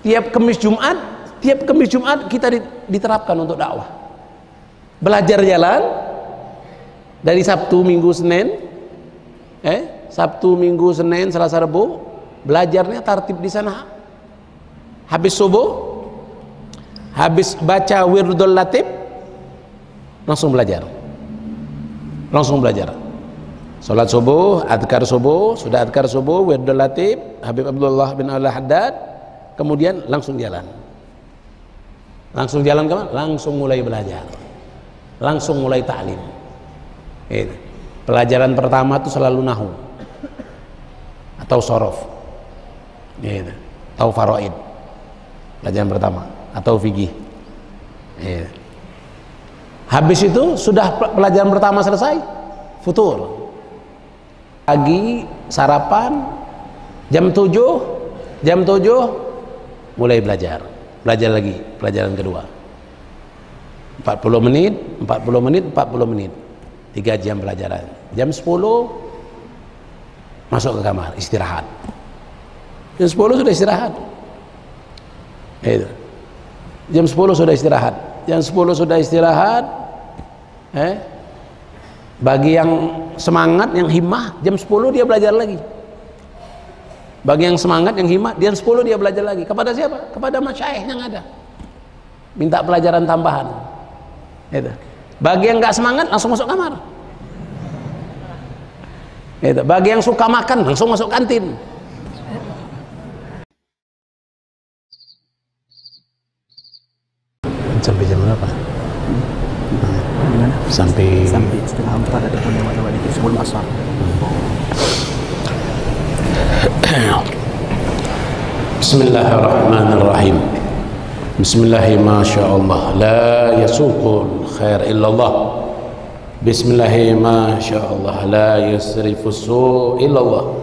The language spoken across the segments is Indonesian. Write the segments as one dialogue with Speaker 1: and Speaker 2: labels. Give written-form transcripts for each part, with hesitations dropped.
Speaker 1: tiap Kamis Jumat kita diterapkan untuk dakwah. Belajar jalan dari Sabtu, Minggu, Senin, Sabtu, Minggu, Senin, Selasa, Rabu, belajarnya tartib di sana. Habis subuh, habis baca wirdul latib, langsung belajar. Salat subuh, adkar subuh, sudah adkar subuh, wirdul latib, Habib Abdullah bin Al-Haddad, kemudian langsung jalan. Langsung jalan kemana? Langsung mulai belajar, langsung mulai ta'lim. Pelajaran pertama itu selalu nahu atau sorof, atau faraid. Pelajaran pertama atau fikih. Habis itu sudah pelajaran pertama selesai, futur. Pagi sarapan jam 7 mulai belajar lagi pelajaran kedua. 40 menit 3 jam pelajaran. Jam 10 masuk ke kamar istirahat. Jam 10 sudah istirahat. Jam 10 sudah istirahat. Bagi yang semangat, yang himmah, jam 10 dia belajar lagi. Bagi yang semangat, yang himmah, jam 10 dia belajar lagi. Kepada siapa? Kepada masyayikh yang ada. Minta pelajaran tambahan. Bagi yang nggak semangat, langsung masuk kamar. Bagi yang suka makan, langsung masuk kantin. Sampai jam berapa? Sampai
Speaker 2: setengah 4 ada pun yang lewat dikit sebelum asar.
Speaker 1: Bismillahirrahmanirrahim. Bismillahi masyaallah, la yasuqul khair illallah. Bismillahi masyaallah, la yasrifus su' illallah.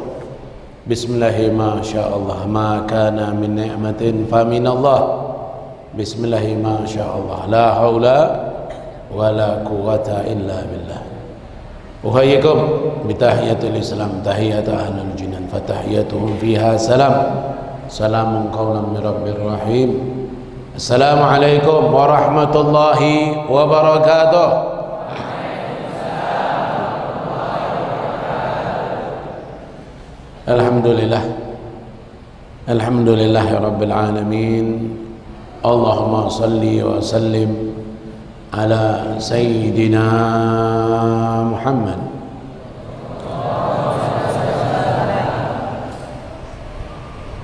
Speaker 1: Bismillahi masyaallah, ma kana min ni'matin fa minallah. Bismillahi masyaallah, la haula wala quwwata illa billah. Uhayyikum bitahiyatul Islam, tahiyatu ahlul jinan, fatahiyatuhum fiha salam. Salamun qawlan min rabbir rahim. Assalamualaikum warahmatullahi wabarakatuh. Alhamdulillahi rabbil alamin. Allahumma salli wa sallim ala sayyidina Muhammad.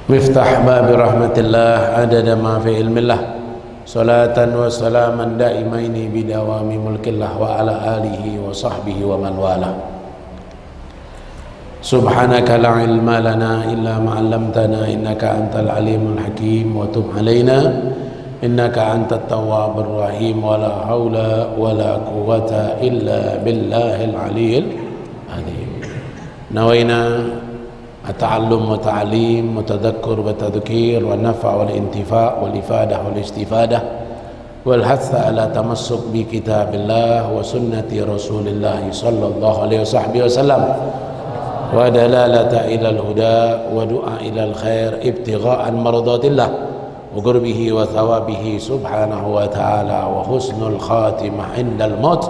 Speaker 1: Miftah babi rahmatillah adada ma fi ilmillah. Salatan wa salaman daimaini bidawami mulkillah wa ala alihi wa sahbihi wa man wala. Subhanaka la ilma lana illa ma 'allamtana innaka antal alimul hakim wa tub alaina innaka antat tawwabur rahim wa la haula wa la quwwata illa billahil aliyyil azim. Nawaina at-ta'allum wa ta'lim wa tadhakkur wa tadhkir wa nafa' wal intifa' wal ifadah wal istifadah wal hatha ala tamassuk bi kitabillah wa sunnati rasulillah sallallahu alaihi wasallam wa dalalata ila al-huda wa du'a ila al-khair ibtigha'an maradatillah wa qurbihi wa thawabihi subhanahu wa ta'ala wa husnul khatimah indal maut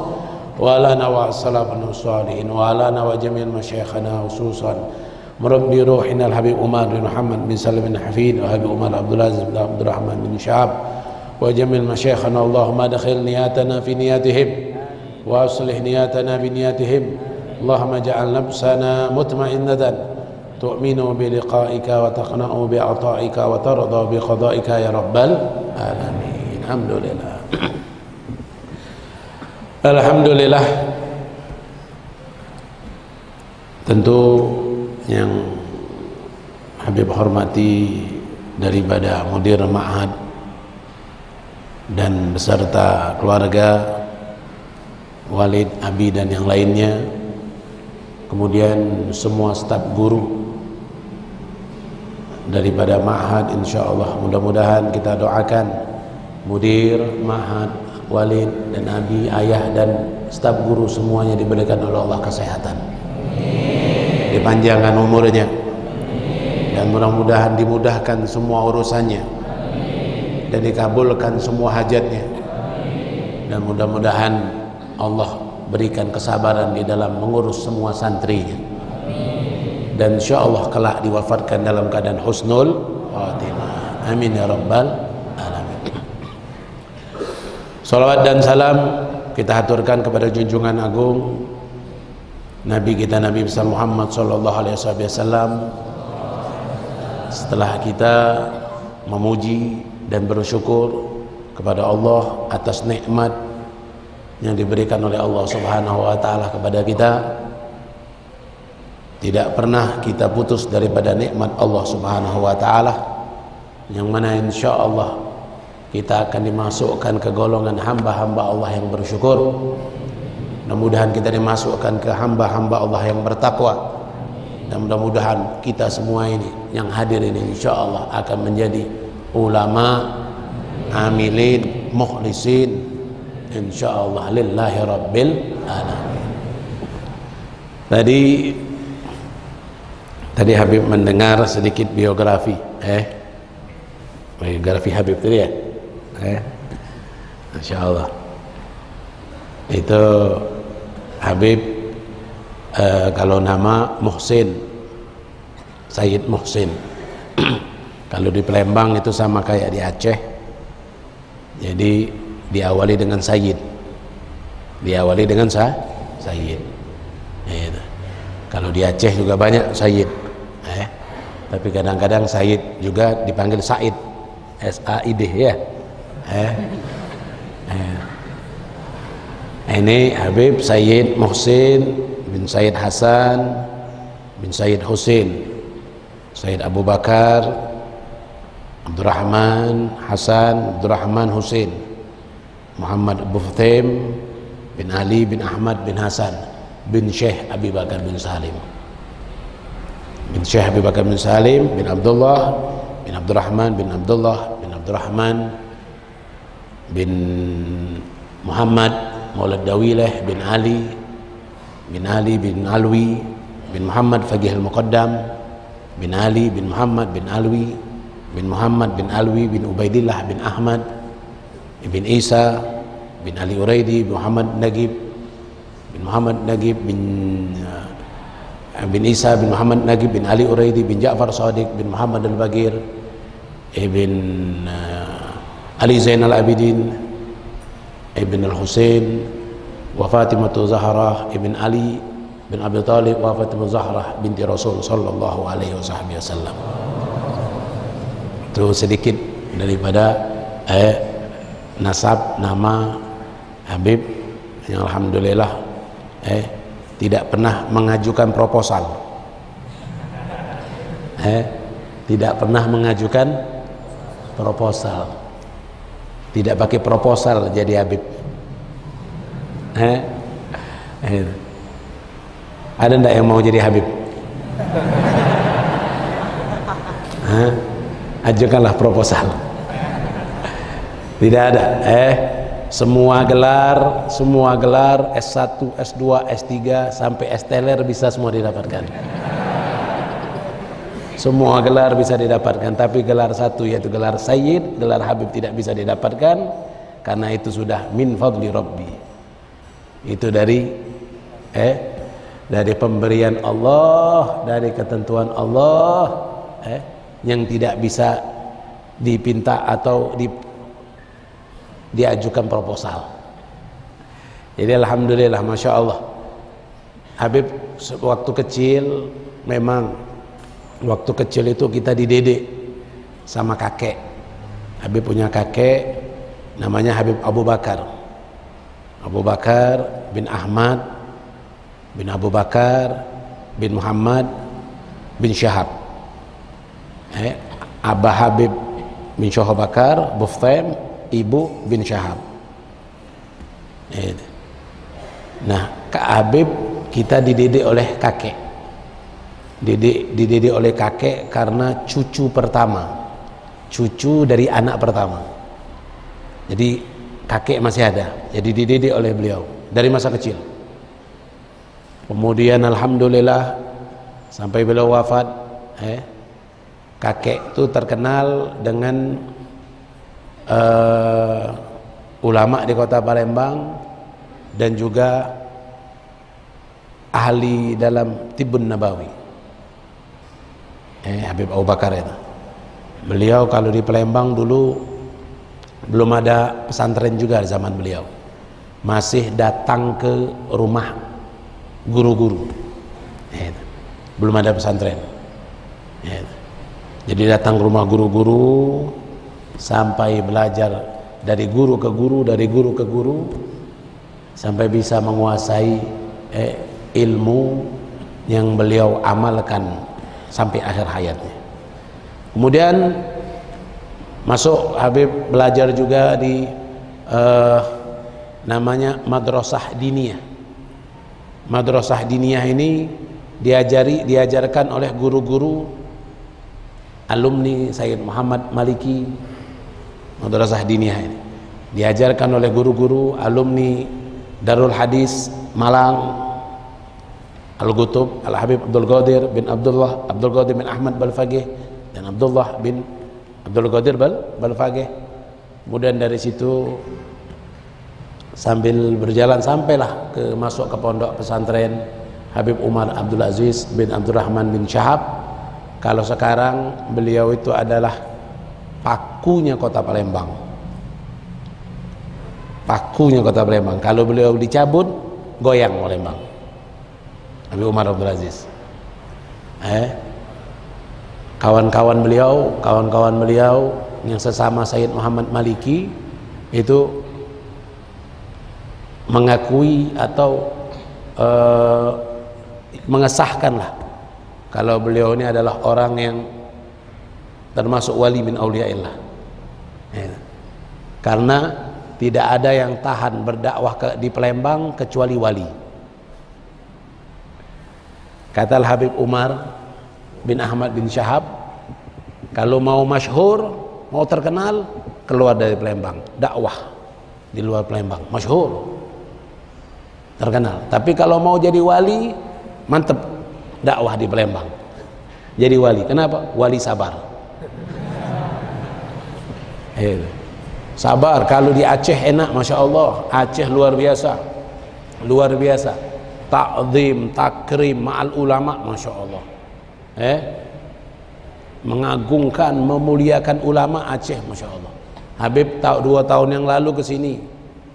Speaker 1: wa lana wa salafun salihin wa lana wa jami'al masyayikhana khususan مربي روحنا الحبيب عمر بن محمد بن سلم بن حفيد وحبيب عمر عبد العزيز بن عبد الرحمن بن شهاب وجميع مشايخنا اللهم ادخل نياتنا في نياتهم واصلح نياتنا بنياتهم اللهم اجعل نفسنا مطمئنة تؤمن بلقائك وتقنع بعطائك وترضى بقضائك يا رب العالمين. Alhamdulillah. Tentu yang Habib hormati daripada mudir ma'had dan beserta keluarga, Walid, Abi dan yang lainnya, kemudian semua staf guru daripada ma'had, insyaallah mudah-mudahan kita doakan mudir ma'had, Walid dan Abi, ayah dan staf guru semuanya diberikan oleh Allah kesehatan, dipanjangkan umurnya, dan mudah-mudahan dimudahkan semua urusannya, dan dikabulkan semua hajatnya. Dan mudah-mudahan Allah berikan kesabaran di dalam mengurus semua santrinya. Dan insyaallah kelak diwafatkan dalam keadaan husnul khatimah. Amin ya rabbal alamin. Salawat dan salam kita haturkan kepada junjungan agung Nabi kita Nabi besar Muhammad sallallahu alaihi wasallam. Setelah kita memuji dan bersyukur kepada Allah atas nikmat yang diberikan oleh Allah Subhanahu wa taala kepada kita, tidak pernah kita putus daripada nikmat Allah Subhanahu wa taala, yang mana insyaallah kita akan dimasukkan ke golongan hamba-hamba Allah yang bersyukur. Mudah-mudahan kita dimasukkan ke hamba-hamba Allah yang bertakwa, dan mudah-mudahan kita semua ini yang hadir ini insyaallah akan menjadi ulama amilin mukhlisin insyaallah lillahi rabbil alamin. Tadi Habib mendengar sedikit biografi biografi Habib tadi ya, insyaallah itu Habib kalau nama Muhsin, Sayyid Muhsin. Kalau di Palembang itu sama kayak di Aceh, jadi diawali dengan Sayyid, Sayyid. Kalau di Aceh juga banyak Sayyid, tapi kadang-kadang Sayyid juga dipanggil Said, S-A-I-D ya. Ini Habib Sayyid Muhsin bin Sayyid Hasan bin Sayyid Husin, Sayyid Abu Bakar Abdurrahman Hasan Abdurrahman Husin Muhammad Abu Fatim bin Ali bin Ahmad bin Hasan bin Syekh Abi Bakar bin Salim bin Syekh Abi Bakar bin Salim bin Abdullah bin Abdurrahman bin Abdullah bin Abdurrahman bin Muhammad Maulad Dawilah bin Ali bin Alwi bin Muhammad Faqih al-Muqaddam bin Ali bin Muhammad bin Alwi bin Muhammad bin Alwi bin Ubaidillah bin Ahmad bin Isa bin Ali Uraidi bin Muhammad Nagib bin Muhammad Nagib bin Isa bin Muhammad Nagib bin Ali Uraidi bin Ja'far Shadiq bin Muhammad al-Bagir ibn Ali Zainal Abidin ibn al-Husain wa Fatimah Zahra ibn Ali bin Abi Talib wa Fatimah Zahra binti Rasul sallallahu alaihi wasallam. Itu sedikit daripada nasab nama Habib yang alhamdulillah tidak pernah mengajukan proposal. Tidak pernah mengajukan proposal. Tidak pakai proposal jadi Habib. Ada enggak yang mau jadi Habib? Ajukanlah proposal. Tidak ada. Semua gelar S1, S2, S3 sampai S-teler bisa semua didapatkan. Semua gelar bisa didapatkan, tapi gelar satu yaitu gelar Sayyid, gelar Habib tidak bisa didapatkan karena itu sudah min fadli Rabbi. Itu dari pemberian Allah, dari ketentuan Allah yang tidak bisa dipinta atau diajukan proposal. Jadi alhamdulillah, masya Allah, Habib waktu kecil memang. Waktu kecil itu kita dididik sama kakek. Habib punya kakek namanya Habib Abu Bakar. Abu Bakar bin Ahmad bin Abu Bakar bin Muhammad bin Syahab. Abah Habib bin Syahab Bakar Buftaim, ibu bin Syahab. Nah, Kak Habib kita dididik oleh kakek. Dididik oleh kakek karena cucu pertama, cucu dari anak pertama. Jadi kakek masih ada, jadi dididik oleh beliau dari masa kecil. Kemudian alhamdulillah sampai beliau wafat, kakek itu terkenal dengan ulama di kota Palembang dan juga ahli dalam Tibbun Nabawi, Habib Abu Bakar itu. Beliau kalau di Palembang dulu belum ada pesantren juga di zaman beliau, masih datang ke rumah guru-guru, belum ada pesantren. Jadi datang ke rumah guru-guru sampai belajar dari guru ke guru, dari guru ke guru, sampai bisa menguasai ilmu yang beliau amalkan sampai akhir hayatnya. Kemudian masuk Habib belajar juga di namanya Madrasah Diniyah. Madrasah Diniyah ini diajarkan oleh guru-guru alumni Sayyid Muhammad Maliki. Madrasah Diniyah ini diajarkan oleh guru-guru alumni Darul Hadis Malang, Al-Qutub Al-Habib Abdul Qadir bin Abdullah, Abdul Qadir bin Ahmad Balfaqih dan Abdullah bin Abdul Qadir Balfaqih. Kemudian dari situ sambil berjalan sampailah masuk ke pondok pesantren Habib Umar Abdul Aziz bin Abdurrahman bin Syahab. Kalau sekarang beliau itu adalah pakunya kota Palembang. Pakunya kota Palembang. Kalau beliau dicabut, goyang Palembang. Habib Umar Abdul Aziz. Kawan-kawan beliau yang sesama Sayyid Muhammad Maliki itu mengakui atau mengesahkanlah kalau beliau ini adalah orang yang termasuk wali min auliyaillah, karena tidak ada yang tahan berdakwah di Palembang kecuali wali. Kata Habib Umar bin Ahmad bin Syahab, kalau mau masyhur, mau terkenal, keluar dari Palembang, dakwah di luar Palembang, masyhur, terkenal. Tapi kalau mau jadi wali, mantep, dakwah di Palembang, jadi wali. Kenapa? Wali sabar. Sabar. Kalau di Aceh enak, masya Allah. Aceh luar biasa, luar biasa. Ta'zim, takrim, ma'al ulama, masya Allah. Mengagungkan, memuliakan ulama Aceh, masya Allah. Habib 2 tahun yang lalu ke sini,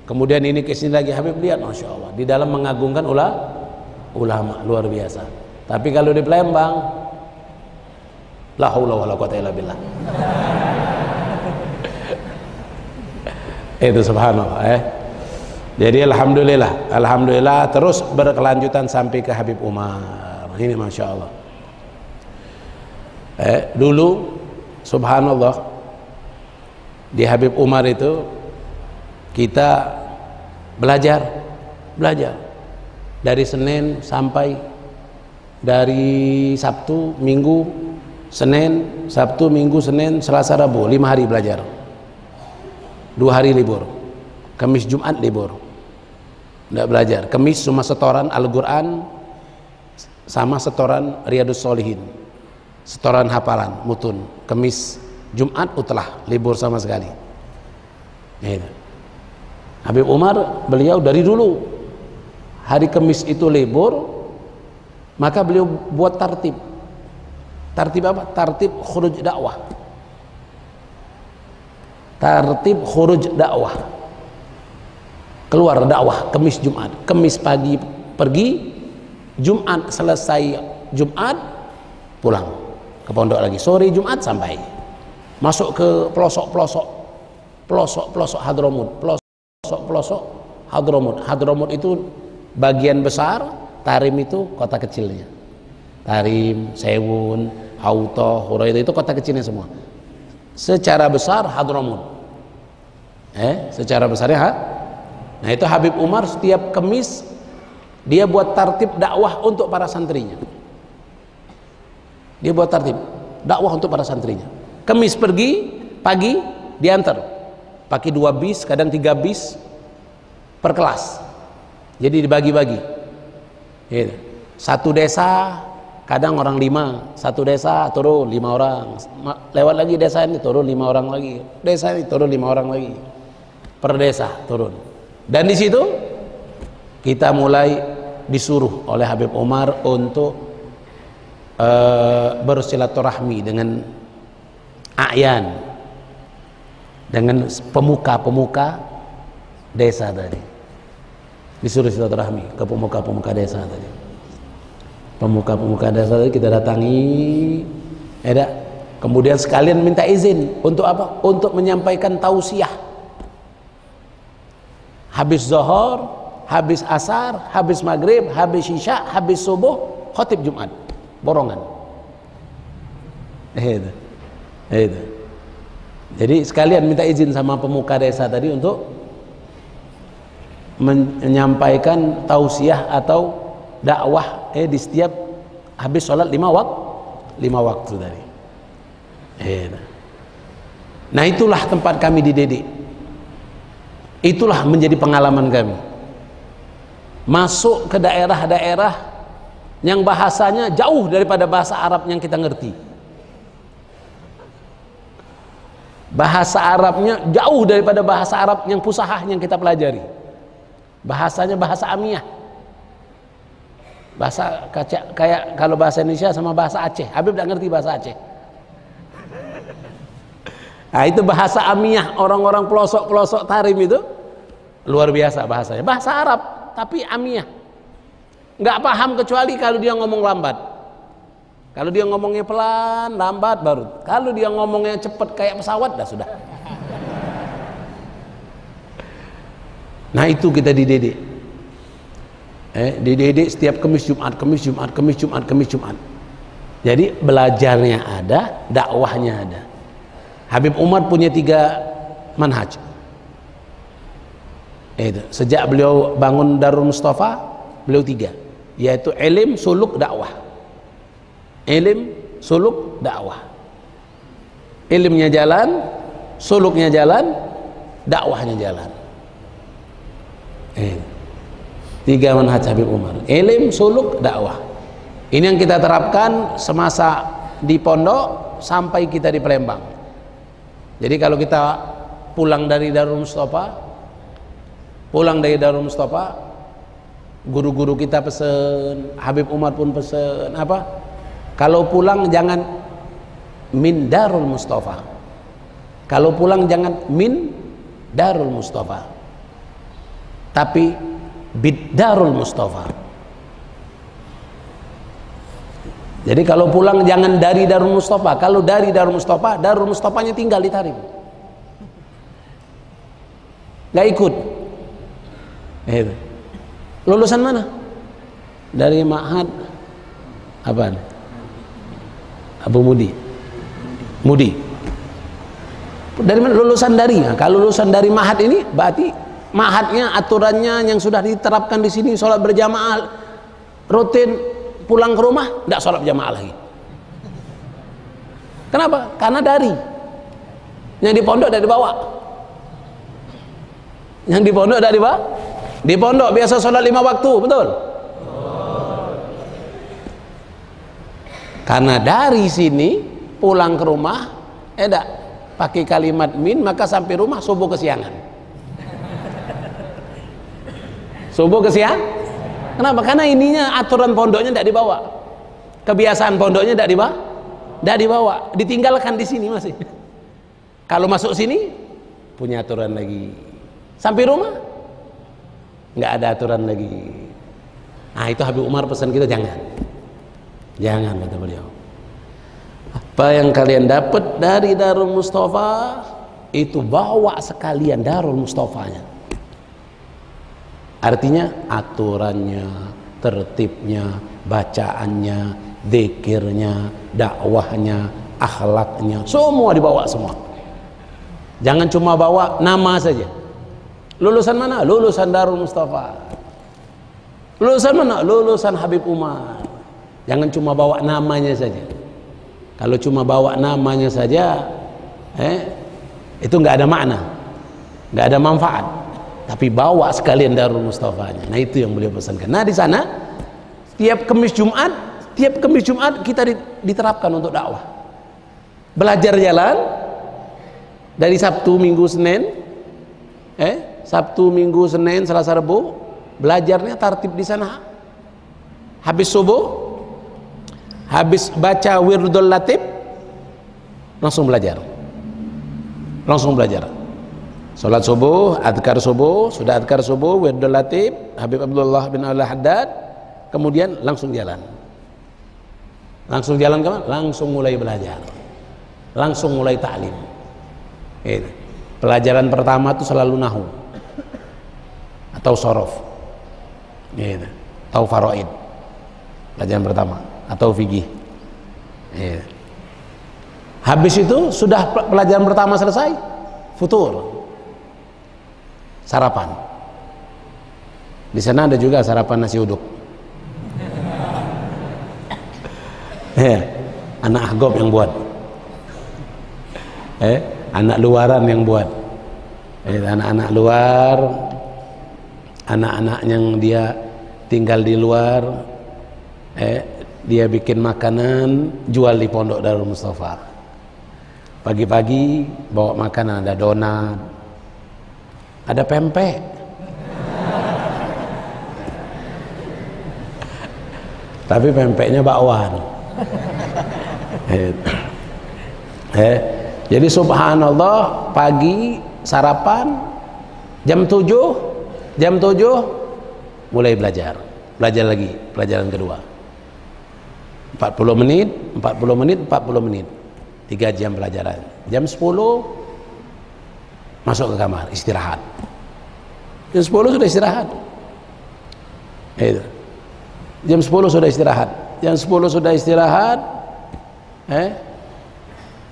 Speaker 1: kemudian ini ke sini lagi. Habib lihat, masya Allah, di dalam mengagungkan ulama luar biasa. Tapi kalau di Palembang, la haula wala quwata illa billah. Itu subhanallah. Jadi alhamdulillah terus berkelanjutan sampai ke Habib Umar. Ini masya Allah. Dulu subhanallah di Habib Umar itu kita belajar dari Senin sampai dari Sabtu, Minggu, Senin, Sabtu, Minggu, Senin, Selasa, Rabu, 5 hari belajar. 2 hari libur, Kamis Jumat libur, tidak belajar. Kamis cuma setoran Al-Quran sama setoran Riyadus Sholihin, setoran hafalan mutun. Kamis Jumat utlah, libur sama sekali. Habib Umar beliau dari dulu hari Kamis itu libur, maka beliau buat tartib apa? Tartib khuruj dakwah. Tartib khuruj dakwah, keluar dakwah Kamis Jumat. Kamis pagi pergi, Jumat selesai Jumat pulang ke pondok lagi, sore Jumat sampai masuk ke pelosok Hadramut, pelosok Hadramut itu bagian besar, Tarim itu kota kecilnya. Tarim, Sewun, Auto, Hurairah itu kota kecilnya semua. Secara besar Hadramut. Secara besarnya Nah itu Habib Umar setiap Kamis dia buat tartib dakwah untuk para santrinya. Dia buat tartib dakwah untuk para santrinya. Kamis pergi pagi diantar pakai 2 bis, kadang 3 bis per kelas. Jadi dibagi-bagi. Satu desa kadang orang 5, satu desa turun 5 orang, lewat lagi desa ini turun 5 orang lagi, desa ini turun 5 orang lagi, per desa turun. Dan di situ kita mulai disuruh oleh Habib Umar untuk bersilaturahmi dengan a'yan, dengan pemuka-pemuka desa tadi. Disuruh silaturahmi ke pemuka-pemuka desa tadi. Pemuka-pemuka desa tadi kita datangi, kemudian sekalian minta izin untuk apa? Untuk menyampaikan tausiah. Habis zuhur, habis asar, habis maghrib, habis isya, habis subuh, khotib Jumat, borongan. Itu. Jadi sekalian minta izin sama pemuka desa tadi untuk menyampaikan tausiah atau dakwah di setiap habis sholat 5 waktu tadi. Nah, itulah tempat kami dididik. Itulah menjadi pengalaman kami. Masuk ke daerah-daerah yang bahasanya jauh daripada bahasa Arab yang kita ngerti. Bahasa Arabnya jauh daripada bahasa Arab yang fusahah yang kita pelajari. Bahasanya bahasa Amiyah. Bahasa kayak kalau bahasa Indonesia sama bahasa Aceh. Habib tidak ngerti bahasa Aceh. Nah, itu bahasa Amiyah, orang-orang pelosok-pelosok Tarim itu luar biasa bahasanya. Bahasa Arab tapi Amiyah. Nggak paham kecuali kalau dia ngomong lambat. Kalau dia ngomongnya pelan, lambat baru. Kalau dia ngomongnya cepat kayak pesawat, dah sudah. Nah, itu kita dididik. Dididik setiap Kamis Jumat. Jadi belajarnya ada, dakwahnya ada. Habib Umar punya 3 manhaj. Sejak beliau bangun Darul Mustafa, beliau 3, yaitu ilim, suluk, dakwah. Ilim, suluk, dakwah. Ilimnya jalan, suluknya jalan, dakwahnya jalan. 3 manhaj Habib Umar, ilim, suluk, dakwah. Ini yang kita terapkan semasa di pondok sampai kita di Palembang. Jadi kalau kita pulang dari Darul Mustafa, guru-guru kita pesen, Habib Umar pun pesen apa? Kalau pulang jangan min Darul Mustafa. Kalau pulang jangan min Darul Mustafa, tapi bid Darul Mustafa. Jadi kalau pulang jangan dari Darul Mustafa. Kalau dari Darul Mustafanya tinggal di Tarim, nggak ikut. Lulusan mana? Dari Ma'had apa? Abu Mudi. Dari mana? Lulusan dari. Nah, kalau lulusan dari Ma'had ini berarti Ma'hadnya aturannya yang sudah diterapkan di sini, sholat berjamaah rutin, pulang ke rumah tidak sholat berjamaah lagi. Kenapa? Karena dari yang di pondok tidak dibawa. Yang di pondok tidak dibawa. Di pondok biasa sholat 5 waktu, betul? Karena dari sini pulang ke rumah, pakai kalimat min, maka sampai rumah subuh kesiangan. Subuh kesiangan. Kenapa? Karena ininya aturan pondoknya tidak dibawa, kebiasaan pondoknya tidak dibawa, ditinggalkan di sini masih. Kalau masuk sini punya aturan lagi, sampai rumah nggak ada aturan lagi. Nah, itu Habib Umar pesan kita, jangan kata beliau. Apa yang kalian dapat dari Darul Mustafa itu bawa sekalian Darul Mustafanya. Artinya aturannya, tertibnya, bacaannya, zikirnya, dakwahnya, akhlaknya, semua dibawa semua. Jangan cuma bawa nama saja. Lulusan mana? Lulusan Darul Mustafa. Lulusan mana? Lulusan Habib Umar. Jangan cuma bawa namanya saja. Kalau cuma bawa namanya saja, itu nggak ada makna, nggak ada manfaat. Tapi bawa sekalian Darul Mustafanya. Nah, itu yang beliau pesankan. Nah, di sana setiap Kamis Jumat tiap Kamis Jumat kita diterapkan untuk dakwah. Belajar jalan dari Sabtu, Minggu, Senin, Sabtu, Minggu, Senin, Selasa, Rabu, belajarnya tartib di sana. Habis subuh, habis baca wirdul latib, langsung belajar. Salat subuh, adkar subuh, sudah adkar subuh, wirdul latib, Habib Abdullah bin Al-Haddad, kemudian langsung jalan. Langsung jalan kemana? Langsung mulai belajar, langsung mulai ta'lim. Pelajaran pertama itu selalu nahu atau sorof, atau faraid. Pelajaran pertama atau fikih. Habis itu sudah pelajaran pertama selesai, futur, sarapan. Di sana ada juga sarapan nasi uduk. Anak Ahgob yang buat, anak luaran yang buat, anak-anak luar, anak-anak yang dia tinggal di luar, dia bikin makanan jual di Pondok Darul Mustafa. Pagi-pagi bawa makanan, ada donat, ada pempek, tapi pempeknya bakwan. Jadi subhanallah, pagi sarapan jam 7 mulai belajar lagi, pelajaran kedua 40 menit 3 jam pelajaran. Jam 10 masuk ke kamar istirahat. Jam 10 sudah istirahat. Jam 10 sudah istirahat. Jam 10 sudah istirahat.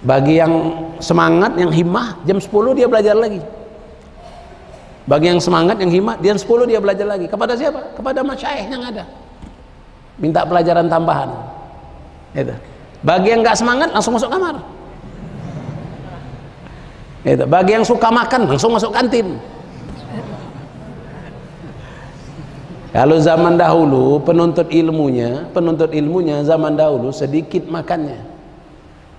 Speaker 1: Bagi yang semangat, yang himmah, jam 10 dia belajar lagi. Bagi yang semangat, yang himmah, jam 10 dia belajar lagi. Kepada siapa? Kepada masyaikh yang ada. Minta pelajaran tambahan. Bagi yang nggak semangat, langsung masuk kamar. Bagi yang suka makan, langsung masuk kantin. Kalau zaman dahulu penuntut ilmunya zaman dahulu sedikit makannya.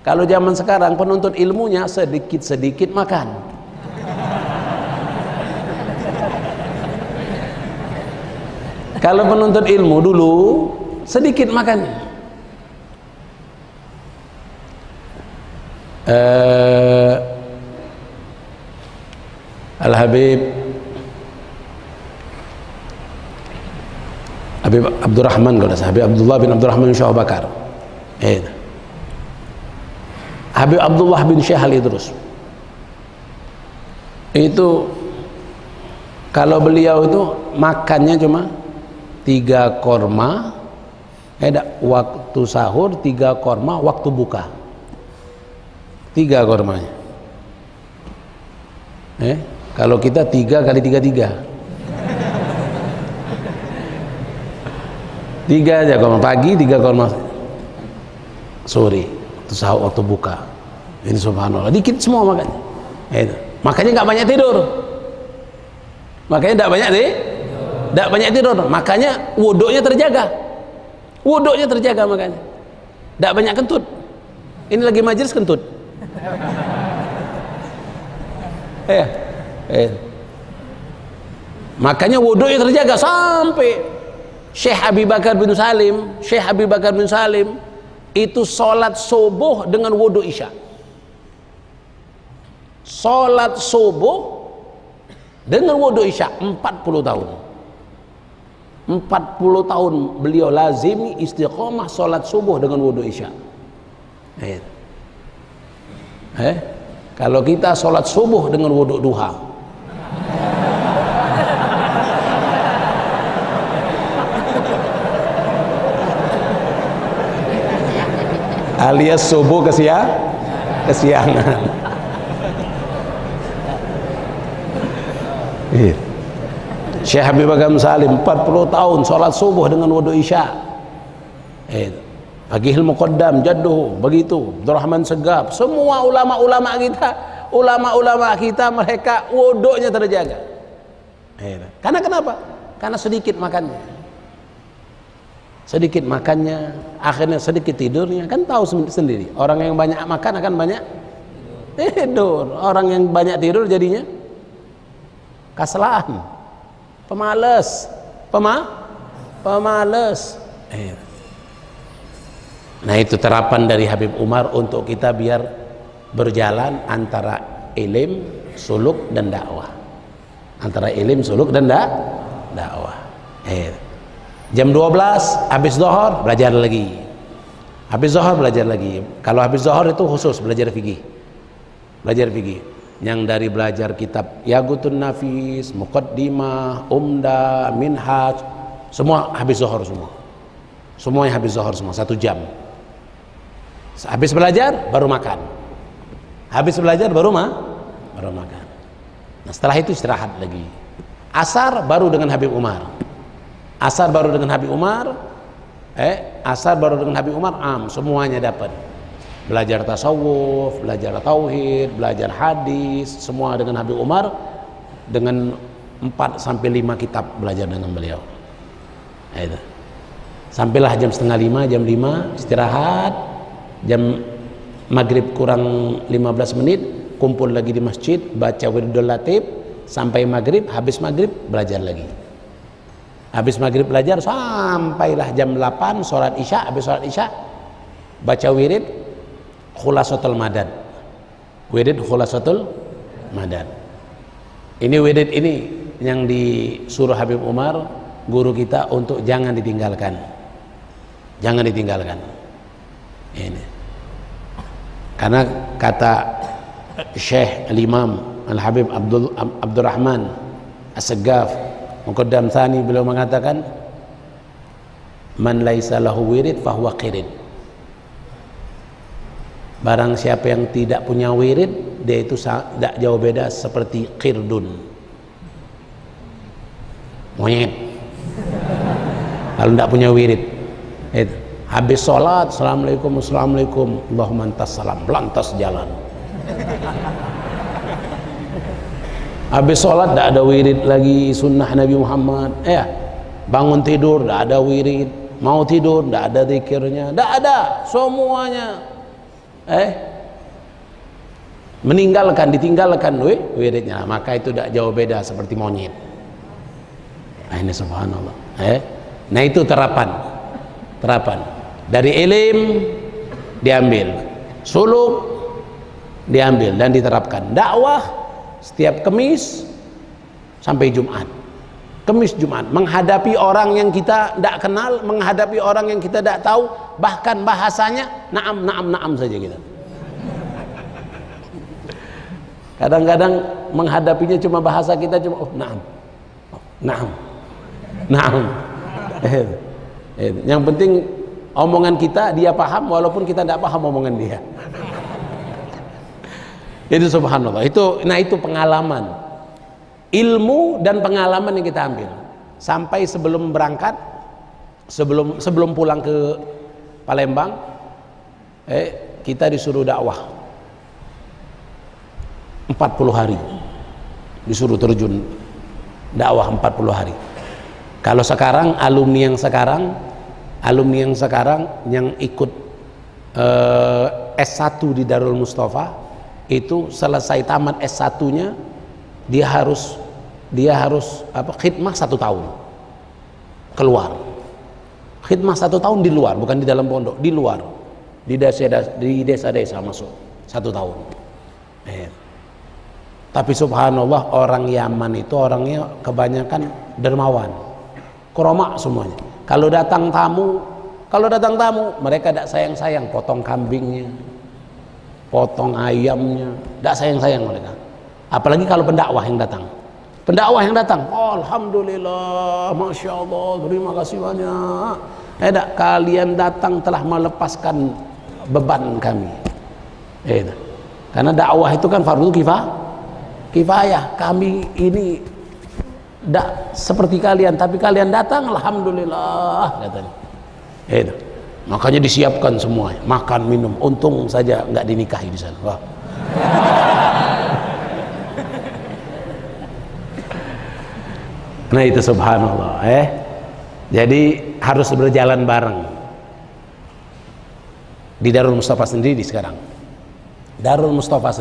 Speaker 1: Kalau zaman sekarang penuntut ilmunya sedikit makan. Kalau penuntut ilmu dulu sedikit makannya. Al-Habib Abdurrahman, kalau Habib Abdullah bin Abdurrahman bin Syah Bakar, Habib Abdullah bin Syah Al-Idrus, itu kalau beliau itu makannya cuma 3 korma, waktu sahur 3 korma, waktu buka 3 kormanya. Kalau kita 3 kali 3 aja korma pagi, 3 korma sore, waktu sahur, waktu buka. Ini subhanallah, dikit semua makanya. Makanya nggak banyak tidur. Makanya nggak banyak tidur. Makanya wuduknya terjaga. Makanya nggak banyak kentut. Ini lagi majelis kentut. Makanya wuduknya terjaga sampai Syekh Habib Bakar bin Salim itu sholat subuh dengan wudhu isya. Sholat subuh dengan wudhu isya 40 tahun. 40 tahun beliau lazimi istiqomah sholat subuh dengan wudhu isya. Kalau kita sholat subuh dengan wudhu duha, alias subuh kesiangan. Syekh Habib Bakar Salim 40 tahun sholat subuh dengan wudhu isya. Faqihul Muqaddam jadduh begitu, Abdurrahman Segaf, semua ulama-ulama kita mereka wudhunya terjaga. Karena kenapa? Karena sedikit makannya. sedikit makannya, akhirnya sedikit tidurnya. Kan tahu sendiri, orang yang banyak makan akan banyak tidur, orang yang banyak tidur jadinya kasalaan, pemalas, pemalas. Nah, itu terapan dari Habib Umar untuk kita biar berjalan antara ilim, suluk dan dakwah. Antara ilim, suluk dan dakwah. Jam 12 habis zuhur belajar lagi. Habis zuhur belajar lagi. Kalau habis zuhur itu khusus belajar fikih. Belajar fikih. Yang dari belajar kitab Yaqutun Nafis, Muqaddimah, Umdah, Minhaj, semua habis zuhur semua. Semuanya habis zuhur semua, 1 jam. Habis belajar baru makan. Habis belajar baru makan. Nah, setelah itu istirahat lagi. Asar baru dengan Habib Umar. Asar baru dengan Habib Umar. Asar baru dengan Habib Umar, semuanya dapat. Belajar tasawuf, belajar tauhid, belajar hadis, semua dengan Habib Umar, dengan 4 sampai 5 kitab belajar dengan beliau. Itu. Sampailah jam setengah 5, jam 5 istirahat, jam maghrib kurang 15 menit kumpul lagi di masjid, baca wirdul latif sampai maghrib. Habis maghrib belajar lagi. Habis maghrib belajar sampailah jam 8 sholat isya. Habis sholat isya baca wirid khulasatul madad. Wirid khulasatul madad. Ini wirid ini yang disuruh Habib Umar guru kita untuk jangan ditinggalkan. Jangan ditinggalkan. Ini. Karena kata Syekh Al-Imam Al-Habib Abdurrahman As-Saggaf Muqaddam Tsani, beliau mengatakan man laisa lahu wirid fahuwa qirid. Barang siapa yang tidak punya wirid, dia itu tidak jauh beda seperti qirdun, monyet. Kalau tidak punya wirid itu. Habis sholat, assalamualaikum, assalamualaikum, Allahumma antas salam, belantas jalan. Habis sholat tidak ada wirid lagi sunnah Nabi Muhammad. Bangun tidur tidak ada wirid, mau tidur tidak ada zikirnya, tidak ada semuanya. Ditinggalkan wiridnya. Maka itu tidak jauh beda seperti monyet. Ini subhanallah. Nah, itu terapan dari ilim diambil, suluk diambil dan diterapkan. Dakwah setiap Kamis sampai Jumat. Kamis Jumat menghadapi orang yang kita tidak kenal, menghadapi orang yang kita tidak tahu, bahkan bahasanya naam saja kita. Kadang-kadang menghadapinya cuma bahasa kita cuma naam. Yang penting omongan kita dia paham walaupun kita tidak paham omongan dia. Itu subhanallah. Itu pengalaman, ilmu dan pengalaman yang kita ambil sampai sebelum berangkat, sebelum pulang ke Palembang, kita disuruh dakwah 40 hari, disuruh terjun dakwah 40 hari. Kalau sekarang alumni yang sekarang yang ikut S1 di Darul Mustafa itu selesai tamat S1-nya dia harus khidmah 1 tahun keluar. Khidmah 1 tahun di luar, bukan di dalam pondok, di luar, di desa-desa masuk 1 tahun. Tapi subhanallah orang Yaman itu orangnya kebanyakan dermawan, kromak semuanya. Kalau datang tamu mereka tidak sayang-sayang potong kambingnya, potong ayamnya, tidak sayang-sayang mereka. Apalagi kalau pendakwah yang datang, alhamdulillah, masya Allah, terima kasih banyak. Kalian datang telah melepaskan beban kami. Karena dakwah itu kan fardu kifayah. Kami ini tidak seperti kalian, tapi kalian datang, alhamdulillah, katanya. Makanya disiapkan semuanya, makan minum. Untung saja nggak dinikahi di sana. Wah. Nah itu subhanallah. Jadi harus berjalan bareng. Di Darul Mustafa sendiri sekarang, di Darul Mustafa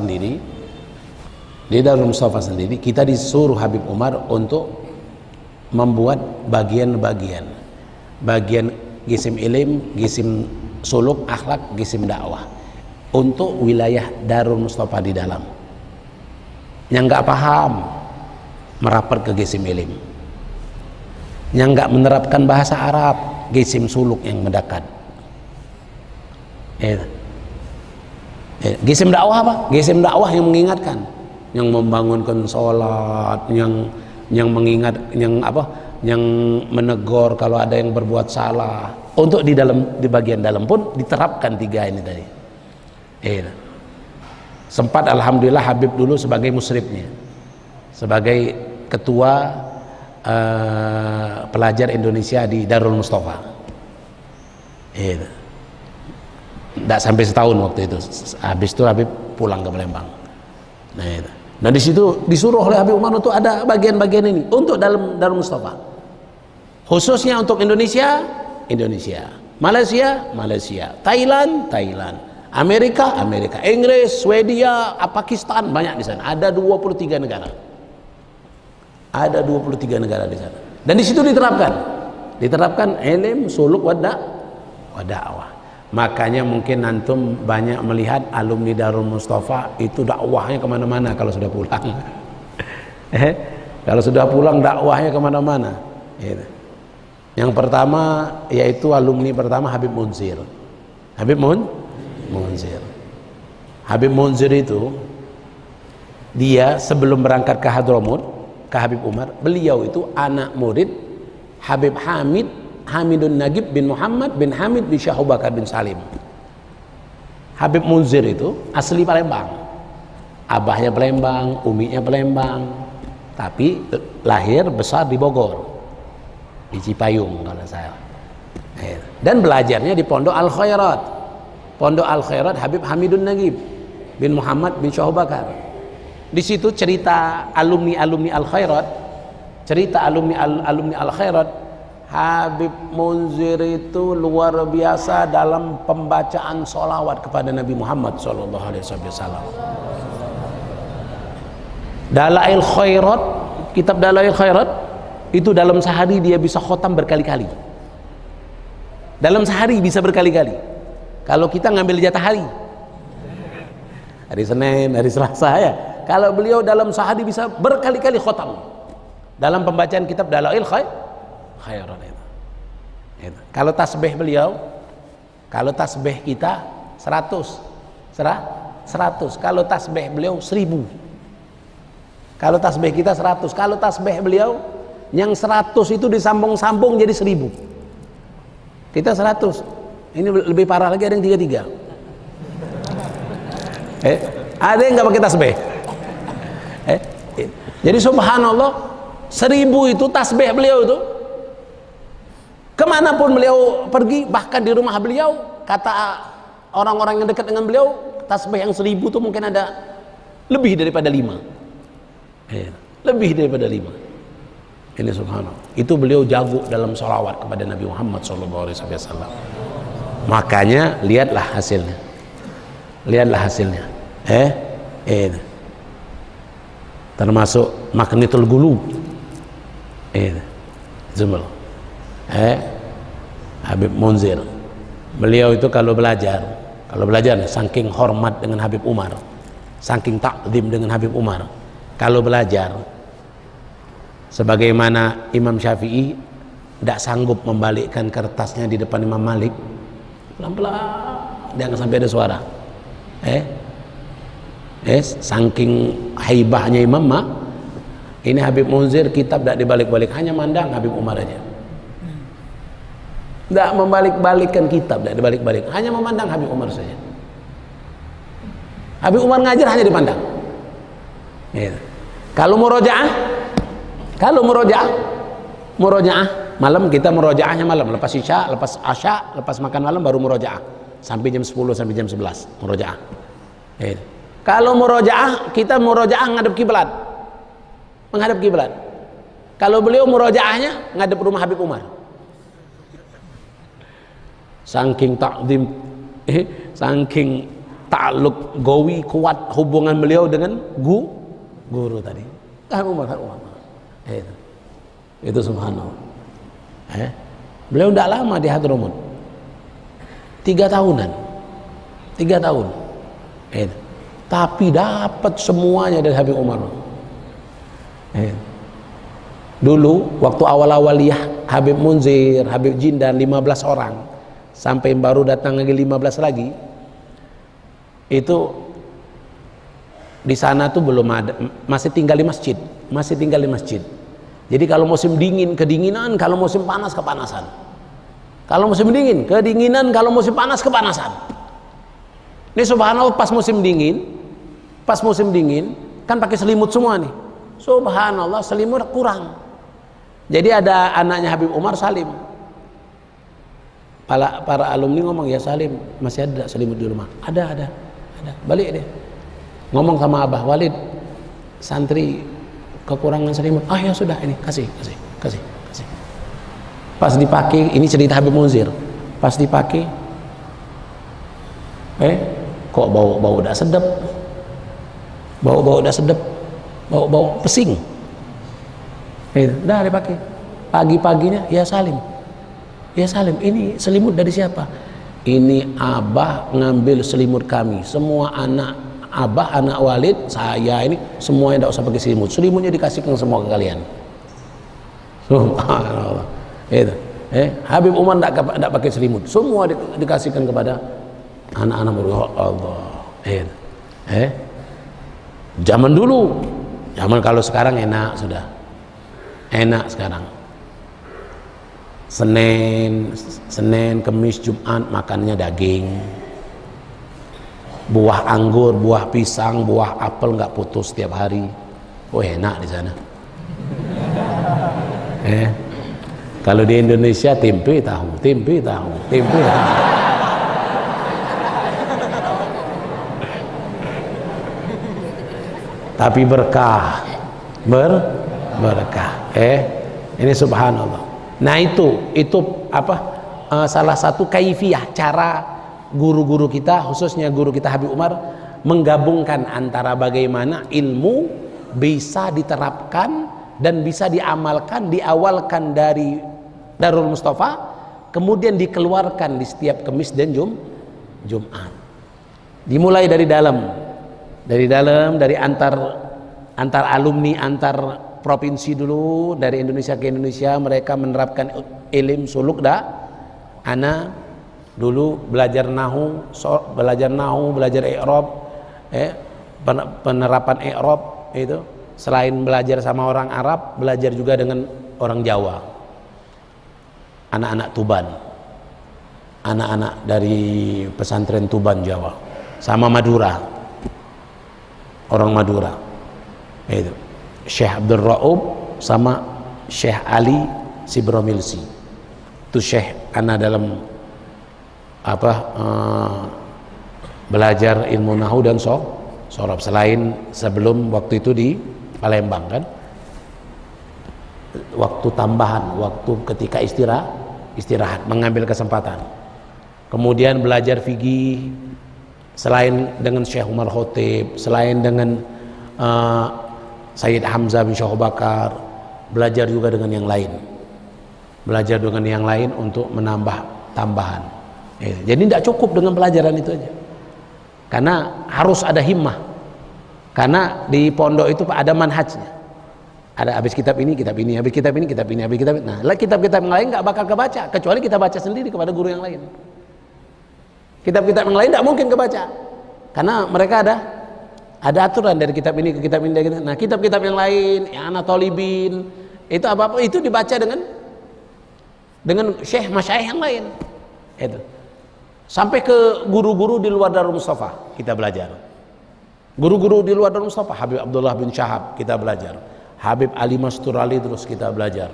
Speaker 1: sendiri kita disuruh Habib Umar untuk membuat bagian-bagian, bagian gisim ilim, gisim suluk, akhlak, gisim dakwah untuk wilayah Darul Mustafa di dalam. Yang nggak paham merapat ke gisim ilim, yang nggak menerapkan bahasa Arab, gisim suluk yang mendekat. Gisim dakwah apa? Gisim dakwah yang mengingatkan, yang membangunkan sholat, yang mengingat, yang menegur kalau ada yang berbuat salah. Untuk di bagian dalam pun diterapkan 3 ini tadi. Sempat alhamdulillah Habib dulu sebagai musrifnya, sebagai ketua pelajar Indonesia di Darul Mustafa. Tidak sampai setahun waktu itu. Habis itu Habib pulang ke Palembang. Nah di situ disuruh oleh Habib Umar untuk ada bagian-bagian ini untuk dalam Darul Mustafa, khususnya untuk Indonesia, Malaysia, Thailand, Amerika, Inggris, Swedia, Pakistan, banyak di sana. Ada 23 negara. Ada 23 negara di sana. Dan di situ diterapkan ilmu suluk wa dakwah. Makanya mungkin antum banyak melihat alumni Darul Mustafa itu dakwahnya kemana-mana kalau sudah pulang. Kalau sudah pulang dakwahnya kemana-mana. Yang pertama yaitu alumni pertama Habib Munzir. Habib Munzir itu dia sebelum berangkat ke Hadramut ke Habib Umar, beliau itu anak murid Habib Hamidun Nagib bin Muhammad bin Hamid bin Syekh Abu Bakar bin Salim. Habib Munzir itu asli Palembang, abahnya Palembang, uminya Palembang, tapi lahir besar di Bogor, di Cipayung kalau saya. Dan belajarnya di Pondok Al Khairat Habib Hamidun Nagib bin Muhammad bin Syekh Abu Bakar. Di situ cerita alumni Al Khairat, Habib Munzir itu luar biasa dalam pembacaan sholawat kepada Nabi Muhammad SAW. Dalail Khairat, kitab Dalail Khairat itu dalam sehari dia bisa khotam berkali-kali. Dalam sehari bisa berkali-kali. Kalau kita ngambil jatah hari Senin, hari Selasa ya. Kalau beliau dalam sehari bisa berkali-kali khotam dalam pembacaan kitab Dalail Khairat itu. Kalau tasbih beliau, kalau tasbih kita 100, kalau tasbih beliau 1000. Kalau tasbih kita 100, kalau tasbih beliau yang 100 itu disambung-sambung jadi 1000. Kita 100. Ini lebih parah lagi, ada yang 33. Ada yang nggak pakai tasbih. Jadi subhanallah, 1000 itu tasbih beliau itu. Kemanapun beliau pergi, bahkan di rumah beliau, kata orang-orang yang dekat dengan beliau, tasbih yang 1000 itu mungkin ada lebih daripada 5. Lebih daripada 5. Ini subhanallah. Itu beliau jago dalam sholawat kepada Nabi Muhammad SAW. Makanya lihatlah hasilnya. Termasuk Magnitul Gulub. Habib Munzir, beliau itu kalau belajar saking hormat dengan Habib Umar, saking takdim dengan Habib Umar, kalau belajar sebagaimana Imam Syafi'i tidak sanggup membalikkan kertasnya di depan Imam Malik, pelan-pelan jangan sampai ada suara. Saking haibahnya Imam ini Habib Munzir kitab tidak dibalik-balik, hanya mandang Habib Umar aja. Tidak membalik-balikkan kitab, tidak dibalik-balik, hanya memandang Habib Umar saja. Habib Umar ngajar hanya dipandang. Kalau murojaah malam, kita murojaahnya malam, lepas isya, lepas asya, lepas makan malam baru murojaah sampai jam 10 sampai jam 11 murojaah. Kalau murojaah, kita murojaah menghadap kiblat. Kalau beliau murojaahnya ngadep rumah Habib Umar. saking takzim, saking takluk gawi kuat hubungan beliau dengan guru tadi. Umar. Itu subhanallah. Beliau tidak lama di Hadramut, 3 tahunan, 3 tahun. Tapi dapat semuanya dari Habib Umar. Dulu waktu awal-awaliyah Habib Munzir, Habib Jindan 15 orang, sampai baru datang lagi 15 lagi. Itu di sana tuh belum ada, masih tinggal di masjid. Jadi kalau musim dingin kedinginan, kalau musim panas kepanasan. Kalau musim dingin kedinginan, kalau musim panas kepanasan. Ini subhanallah pas musim dingin kan pakai selimut semua nih. Subhanallah selimut kurang. Jadi ada anaknya Habib Umar Salim. Para alumni ngomong, ya Salim masih ada selimut di rumah? Ada. Balik deh. Ngomong sama Abah Walid, santri kekurangan selimut. Ah ya sudah, ini kasih. Pas dipakai, ini cerita Habib Munzir. Pas dipakai, kok bau udah sedap. Bau pesing. Dah dipakai. Pagi-paginya, ya Salim, ini selimut dari siapa? Ini Abah ngambil selimut kami. Semua anak Abah, anak Walid, saya ini semuanya tidak usah pakai selimut. Selimutnya dikasihkan semua ke kalian. Subhanallah. Itu. Habib Umar tidak pakai selimut. Semua dikasihkan kepada anak-anak baru. Allah. Zaman dulu. Zaman kalau sekarang enak sudah. Enak sekarang. Senin, Kamis, Jumat makannya daging, buah anggur, buah pisang, buah apel nggak putus setiap hari. Oh enak di sana. Kalau di Indonesia tempe tahu. Tapi berkah. Ini subhanallah. Nah itu salah satu kaifiyah cara guru-guru kita, khususnya guru kita Habib Umar, menggabungkan antara bagaimana ilmu bisa diterapkan dan bisa diamalkan, diawalkan dari Darul Mustafa, kemudian dikeluarkan di setiap Kamis dan Jumat. Dimulai dari dalam, dari antar alumni, antar provinsi dulu, dari Indonesia ke Indonesia mereka menerapkan ilmu suluk ana dulu belajar nahu, belajar i'rab, penerapan i'rab itu selain belajar sama orang Arab, belajar juga dengan orang Jawa, anak-anak Tuban, anak-anak dari pesantren Tuban Jawa, sama Madura, orang Madura itu Syekh Abdul Raub sama Syekh Ali Sibromilsi. Itu Syekh ana dalam belajar ilmu nahu dan sorab, selain sebelum waktu itu di Palembang kan, waktu tambahan, waktu ketika istirahat mengambil kesempatan. Kemudian belajar fikih selain dengan Syekh Umar Khotib, selain dengan Sayyid Hamzah bin Syekh Bakar, belajar juga dengan yang lain, untuk menambah tambahan. Jadi tidak cukup dengan pelajaran itu aja, karena harus ada himmah, karena di pondok itu ada manhajnya, ada habis kitab ini, habis kitab ini. Nah kitab-kitab yang lain nggak bakal kebaca kecuali kita baca sendiri kepada guru yang lain. Kitab-kitab yang lain tidak mungkin kebaca, karena mereka ada aturan dari kitab ini ke kitab ini. Nah kitab-kitab yang lain, yang Anatolibin, itu apa-apa itu dibaca dengan syekh masyayikh yang lain. Itu sampai ke guru-guru di luar Darul Mustafa kita belajar. Guru-guru di luar Darul Mustafa, Habib Abdullah bin Syahab kita belajar, Habib Ali Mastur Ali terus kita belajar,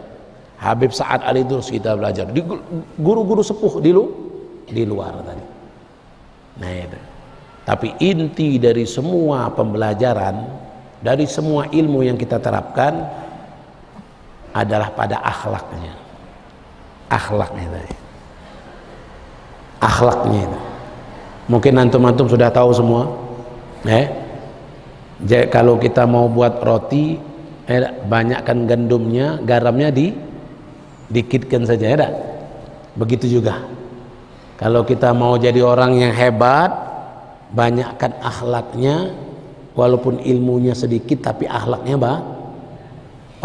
Speaker 1: Habib Sa'ad Ali terus kita belajar. Di guru-guru sepuh di luar tadi. Nah itu. Tapi inti dari semua pembelajaran, dari semua ilmu yang kita terapkan adalah pada akhlaknya tadi. akhlaknya itu. Mungkin antum-antum sudah tahu semua. Kalau kita mau buat roti, banyakkan gandumnya, garamnya dikitkan saja, ya. Begitu juga. Kalau kita mau jadi orang yang hebat, banyakkan akhlaknya, walaupun ilmunya sedikit tapi akhlaknya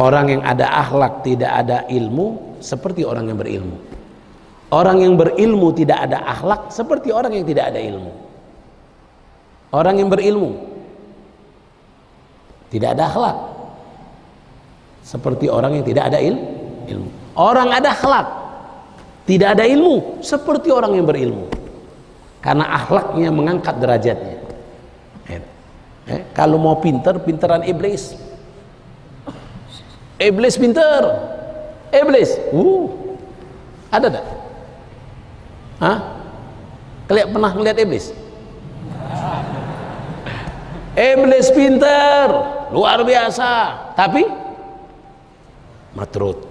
Speaker 1: orang yang ada akhlak tidak ada ilmu seperti orang yang berilmu. Orang yang berilmu tidak ada akhlak seperti orang yang tidak ada ilmu. Orang yang berilmu tidak ada akhlak seperti orang yang tidak ada ilmu. Orang ada akhlak tidak ada ilmu seperti orang yang berilmu, karena akhlaknya mengangkat derajatnya. Kalau mau pinteran iblis. Iblis pinter. Iblis. Ada tak? Pernah ngeliat iblis? Iblis pinter, luar biasa, tapi matrut.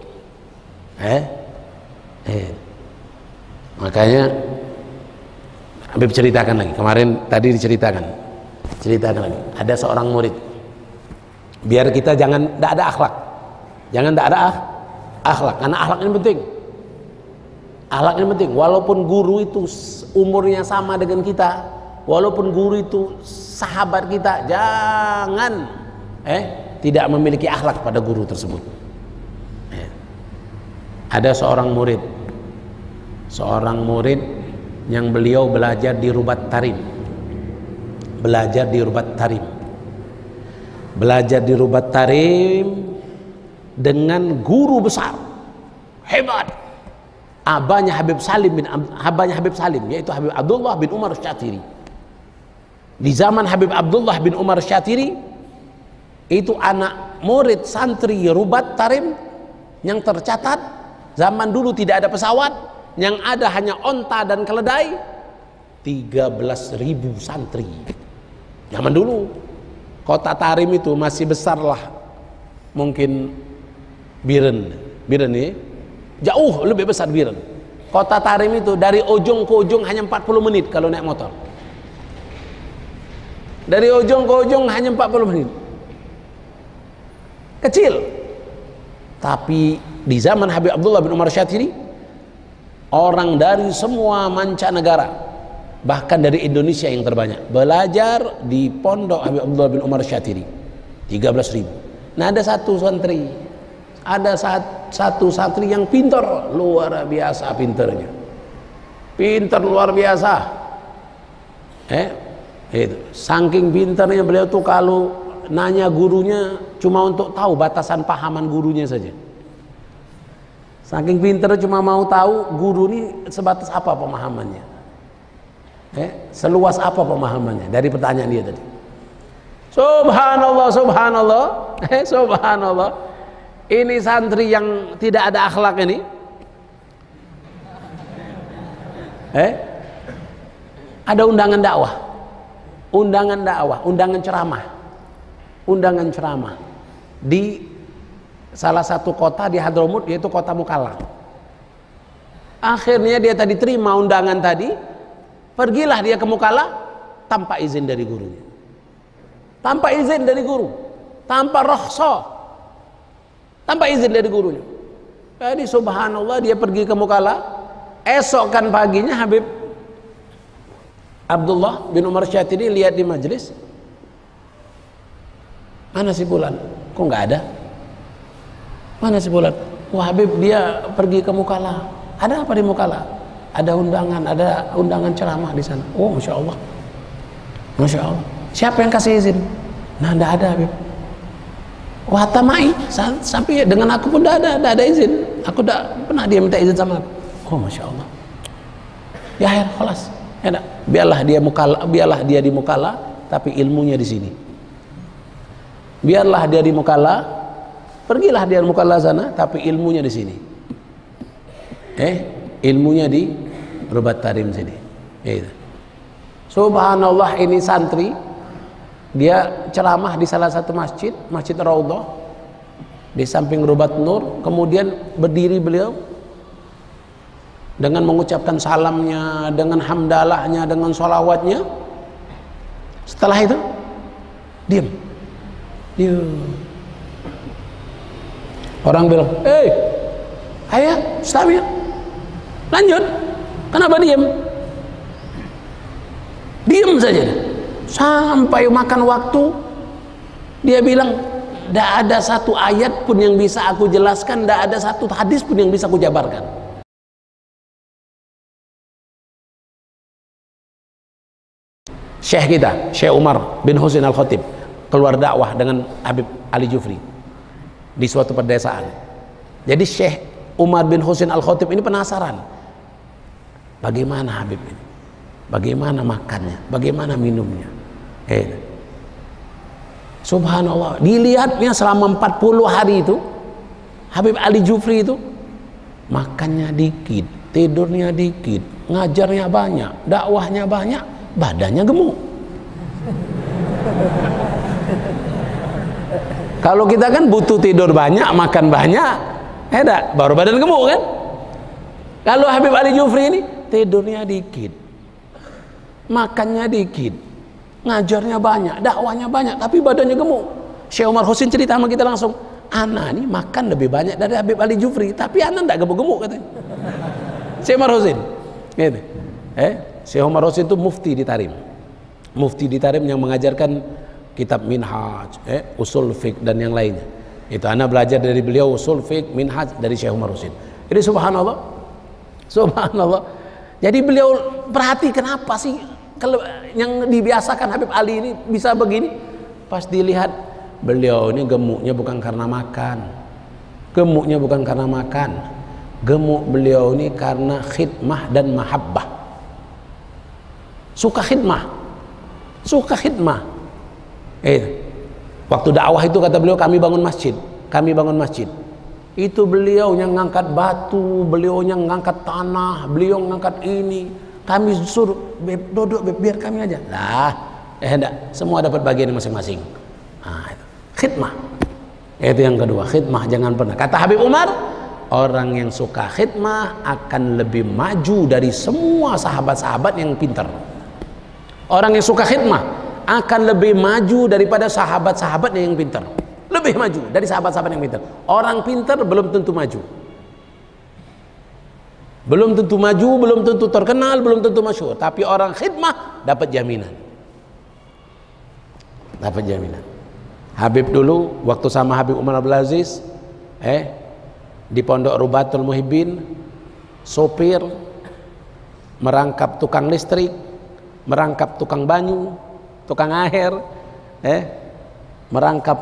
Speaker 1: Makanya Habib ceritakan lagi, kemarin tadi diceritakan lagi, ada seorang murid, biar kita jangan tidak ada akhlak, karena akhlak ini penting. Akhlak ini penting, walaupun guru itu umurnya sama dengan kita, walaupun guru itu sahabat kita, jangan tidak memiliki akhlak pada guru tersebut. Ada seorang murid yang beliau belajar di Rubat Tarim, dengan guru besar hebat, abahnya Habib Salim, yaitu Habib Abdullah bin Umar Syatiri. Di zaman Habib Abdullah bin Umar Syatiri itu anak murid santri Rubat Tarim yang tercatat. Zaman dulu tidak ada pesawat, yang ada hanya onta dan keledai. 13.000 santri. Zaman dulu kota Tarim itu masih besar lah, mungkin Biren ini jauh lebih besar Biren. Kota Tarim itu dari ujung ke ujung hanya 40 menit kalau naik motor. Dari ujung ke ujung hanya 40 menit. Kecil. Tapi di zaman Habib Abdullah bin Umar Syatiri, orang dari semua mancanegara, bahkan dari Indonesia yang terbanyak, belajar di pondok Habib Abdullah bin Umar Syatiri. 13.000. Nah, ada satu santri yang pintar, luar biasa pintarnya. Pintar luar biasa. Itu. Saking pintarnya beliau tuh kalau nanya gurunya cuma untuk tahu batasan pahaman gurunya saja. Saking pintar cuma mau tahu guru ini sebatas apa pemahamannya, seluas apa pemahamannya dari pertanyaan dia tadi. Subhanallah, subhanallah. Ini santri yang tidak ada akhlak ini, ada undangan ceramah di salah satu kota di Hadramut, yaitu kota Mukalla. Akhirnya dia tadi terima undangan tadi, pergilah dia ke Mukalla tanpa izin dari gurunya, tanpa rukhsah, tanpa izin dari gurunya. Jadi subhanallah, dia pergi ke Mukalla. Esokkan paginya Habib Abdullah bin Umar Syatiri lihat di majelis, mana si Fulan? Kok nggak ada? Mana si Fulan? Wah, Habib dia pergi ke Mukalla. Ada apa di Mukalla? Ada undangan ceramah di sana. Oh, masya Allah. Siapa yang kasih izin? Nah, nggak ada, Habib. Wah, tamai. Sampai dengan aku pun nggak ada izin. Aku nggak pernah dia minta izin sama aku. Oh, masya Allah. Ya, khalas. Ya, biarlah dia di Mukalla, tapi ilmunya di sini. Biarlah dia di Mukalla, pergilah dia di Mukalla sana, tapi ilmunya di sini. Ilmunya di Rubat Tarim sini. Subhanallah, ini santri, dia ceramah di salah satu masjid Raudhah, di samping Rubat Nur. Kemudian berdiri beliau dengan mengucapkan salamnya, dengan hamdalahnya, dengan sholawatnya. Setelah itu diam. Orang bilang, ayah, stabil, lanjut. Kenapa diam? Diam saja. Sampai makan waktu, dia bilang, tidak ada satu ayat pun yang bisa aku jelaskan, tidak ada satu hadis pun yang bisa aku jabarkan. Syekh kita, Syekh Umar bin Husin Al-Khatib, keluar dakwah dengan Habib Ali Jufri di suatu pedesaan. Jadi Syekh Umar bin Husin Al-Khatib ini penasaran, bagaimana Habib ini, bagaimana makannya, bagaimana minumnya. Subhanallah, dilihatnya selama 40 hari itu Habib Ali Jufri itu makannya dikit, tidurnya dikit, ngajarnya banyak, dakwahnya banyak, badannya gemuk. Kalau kita kan butuh tidur banyak, makan banyak, baru badan gemuk kan. Kalau Habib Ali Jufri ini tidurnya dikit, makannya dikit, ngajarnya banyak, dakwahnya banyak, tapi badannya gemuk. Syekh Umar Husin cerita sama kita langsung, ana nih makan lebih banyak dari Habib Ali Jufri, tapi ana tidak gemuk-gemuk katanya. Syekh Umar Husin gitu. Syekh Umar Husin itu mufti di Tarim, mufti di Tarim yang mengajarkan kitab Minhaj, usul fiqh dan yang lainnya. Itu ana belajar dari beliau usul fiqh, Minhaj dari Syekh Umar Husin. Jadi subhanallah, subhanallah. Jadi beliau perhati kenapa sih kalau yang dibiasakan Habib Ali ini bisa begini. Pas dilihat beliau ini gemuknya bukan karena makan, gemuknya bukan karena makan, gemuk beliau ini karena khidmah dan mahabbah. Suka khidmah, suka khidmah. Waktu dakwah itu kata beliau, kami bangun masjid, kami bangun masjid. Itu beliau yang ngangkat batu, beliau yang ngangkat tanah, beliau ngangkat ini. Kami suruh duduk, biar kami aja. Lah, enggak, semua dapat bagian masing-masing. Nah, itu khidmah. Itu yang kedua, khidmah jangan pernah. Kata Habib Umar, orang yang suka khidmah akan lebih maju dari semua sahabat-sahabat yang pintar. Orang yang suka khidmah akan lebih maju daripada sahabat-sahabat yang pintar. Lebih maju dari sahabat-sahabat yang pintar. Orang pintar belum tentu maju. Belum tentu maju, belum tentu terkenal, belum tentu masyhur. Tapi orang khidmah dapat jaminan. Dapat jaminan. Habib dulu waktu sama Habib Umar Abdul Aziz, di Pondok Rubatul Muhibbin, sopir, merangkap tukang listrik, merangkap tukang banyu, tukang air, merangkap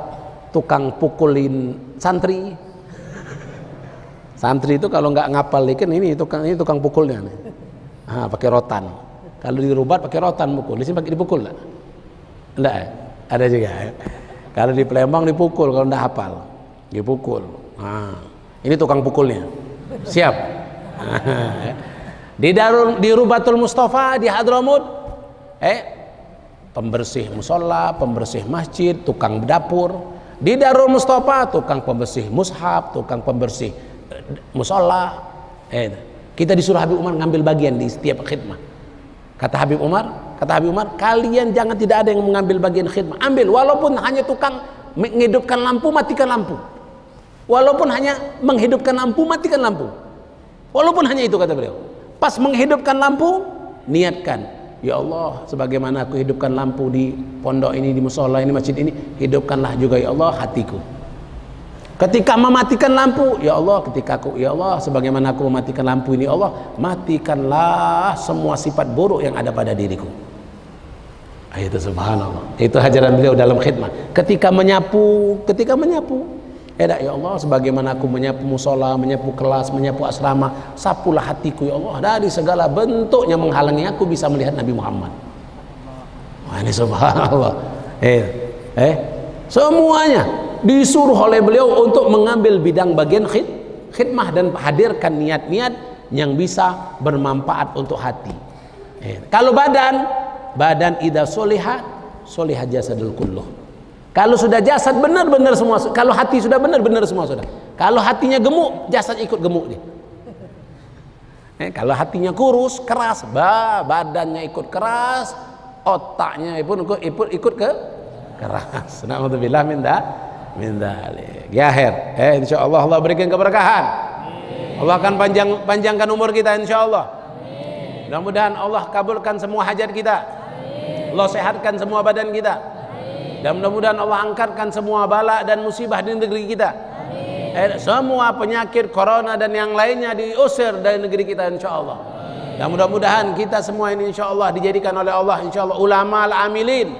Speaker 1: tukang pukulin santri. Santri itu kalau nggak ngapal ikan ini tukang pukulnya nih. Pakai rotan. Kalau di Rubat pakai rotan pukul. Di sini pakai dipukul enggak? Enggak, ada juga. Kalau di Palembang dipukul kalau nggak hafal. Dipukul. Ini tukang pukulnya. Siap. Di Rubatul Mustafa di Hadramut, pembersih musola, pembersih masjid, tukang dapur. Di Darul Mustafa tukang pembersih mushaf, tukang pembersih musola. Kita disuruh Habib Umar ngambil bagian di setiap khidmah. Kata Habib Umar, kalian jangan tidak ada yang mengambil bagian khidmah. Ambil, walaupun hanya tukang menghidupkan lampu, matikan lampu. Walaupun hanya menghidupkan lampu, matikan lampu. Walaupun hanya itu, kata beliau. Pas menghidupkan lampu, niatkan, ya Allah, sebagaimana aku hidupkan lampu di pondok ini, di musola ini, masjid ini, hidupkanlah juga ya Allah hatiku. Ketika mematikan lampu, ya Allah, ya Allah, sebagaimana aku mematikan lampu ini, ya Allah, matikanlah semua sifat buruk yang ada pada diriku. Itu subhanallah. Itu ajaran beliau dalam khidmah. Ketika menyapu, ya Allah, sebagaimana aku menyapu musola, menyapu kelas, menyapu asrama, sapulah hatiku ya Allah dari segala bentuk yang menghalangi aku bisa melihat Nabi Muhammad. Wah, ini subhanallah. Semuanya disuruh oleh beliau untuk mengambil bidang bagian khidmah dan hadirkan niat-niat yang bisa bermanfaat untuk hati. Kalau badan idza solihat jasadul kulluh. Kalau sudah jasad benar-benar semua, kalau hati sudah benar-benar semua sudah. Kalau hatinya gemuk, jasad ikut gemuk dia. Kalau hatinya kurus, keras, badannya ikut keras, otaknya pun ikut ke keras. Na'udzubillah min dzalik. Ya akhir, insyaallah Allah berikan keberkahan. Allah akan panjangkan umur kita insyaallah. Mudah-mudahan Allah kabulkan semua hajat kita. Allah sehatkan semua badan kita. Dan mudah-mudahan Allah angkatkan semua bala dan musibah di negeri kita. Semua penyakit corona dan yang lainnya diusir dari negeri kita insyaallah. Dan mudah-mudahan kita semua ini insyaallah dijadikan oleh Allah insyaallah ulama al-amilin,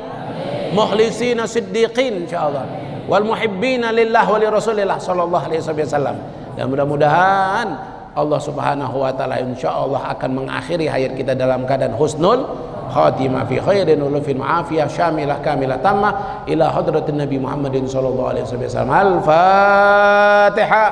Speaker 1: mukhlisina siddiqin insyaallah, wal muhibbina lillah wa li rasulillah sallallahu alaihi wasallam. Dan mudah-mudahan Allah subhanahu wa ta'ala insyaallah akan mengakhiri hayat kita dalam keadaan husnul khatimah fi khairin ulufin ma'afiyah syamilah kamilah tammah ila hadratin Nabi Muhammadin sallallahu alaihi wasallam. Al-Fatihah.